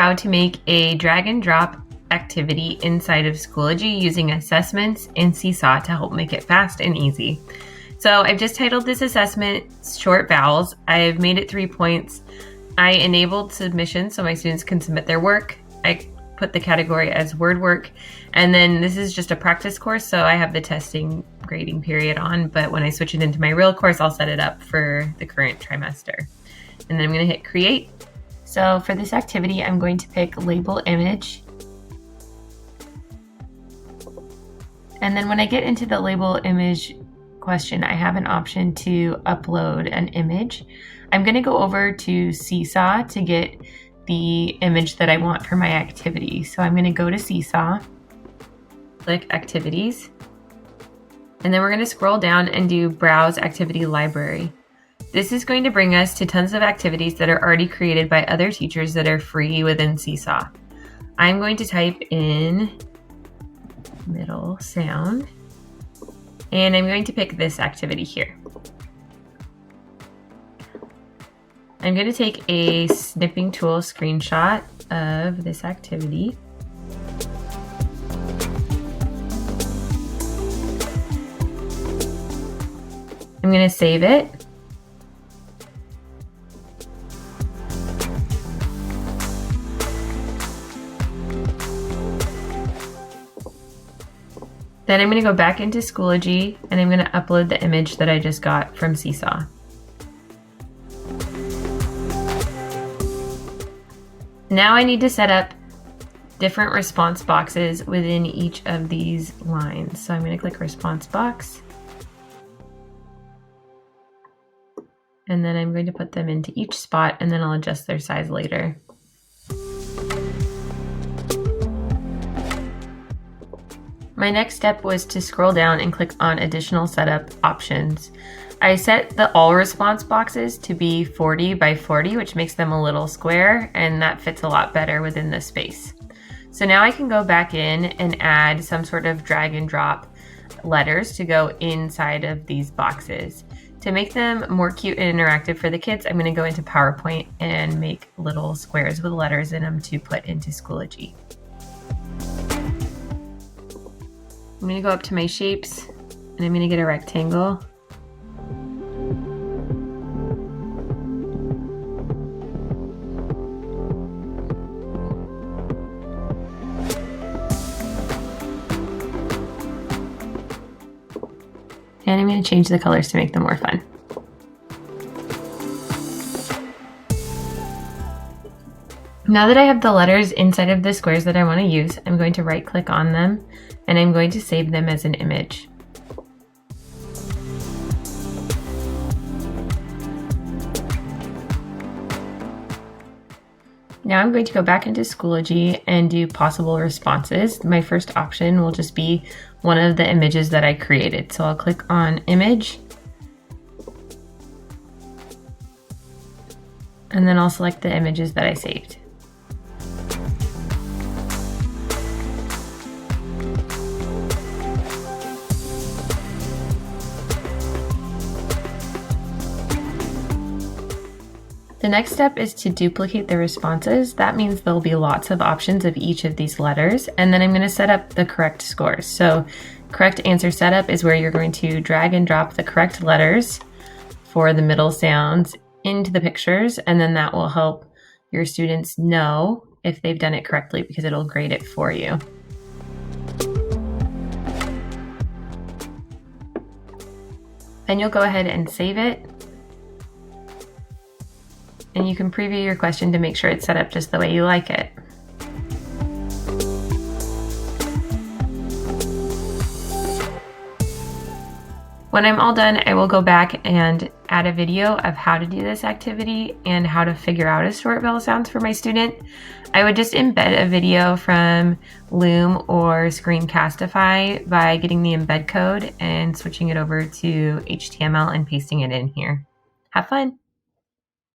how to make a drag and drop activity inside of Schoology using assessments and Seesaw to help make it fast and easy. So I've just titled this assessment Short Vowels. I've made it 3 points. I enabled submission so my students can submit their work. I put the category as word work. And then this is just a practice course, so I have the testing grading period on, but when I switch it into my real course, I'll set it up for the current trimester. And then I'm going to hit create. So for this activity, I'm going to pick label image. And then when I get into the label image question, I have an option to upload an image. I'm going to go over to Seesaw to get the image that I want for my activity. So I'm going to go to Seesaw, click activities, and then we're going to scroll down and do browse activity library. This is going to bring us to tons of activities that are already created by other teachers that are free within Seesaw. I'm going to type in middle sound, and I'm going to pick this activity here. I'm going to take a snipping tool screenshot of this activity. I'm going to save it. Then I'm going to go back into Schoology and I'm going to upload the image that I just got from Seesaw. Now I need to set up different response boxes within each of these lines. So I'm going to click response box. And then I'm going to put them into each spot and then I'll adjust their size later. My next step was to scroll down and click on additional setup options. I set the all response boxes to be 40 by 40, which makes them a little square, and that fits a lot better within the space. So now I can go back in and add some sort of drag and drop letters to go inside of these boxes. To make them more cute and interactive for the kids, I'm going to go into PowerPoint and make little squares with letters in them to put into Schoology. I'm going to go up to my shapes and I'm going to get a rectangle. And I'm going to change the colors to make them more fun. Now that I have the letters inside of the squares that I want to use, I'm going to right click on them and I'm going to save them as an image. Now I'm going to go back into Schoology and do possible responses. My first option will just be one of the images that I created. So I'll click on image. And then I'll select the images that I saved. The next step is to duplicate the responses. That means there'll be lots of options of each of these letters, and then I'm going to set up the correct scores. So correct answer setup is where you're going to drag and drop the correct letters for the middle sounds into the pictures, and then that will help your students know if they've done it correctly because it'll grade it for you. Then you'll go ahead and save it. And you can preview your question to make sure it's set up just the way you like it. When I'm all done, I will go back and add a video of how to do this activity and how to figure out a short vowel sounds for my student. I would just embed a video from Loom or Screencastify by getting the embed code and switching it over to HTML and pasting it in here. Have fun!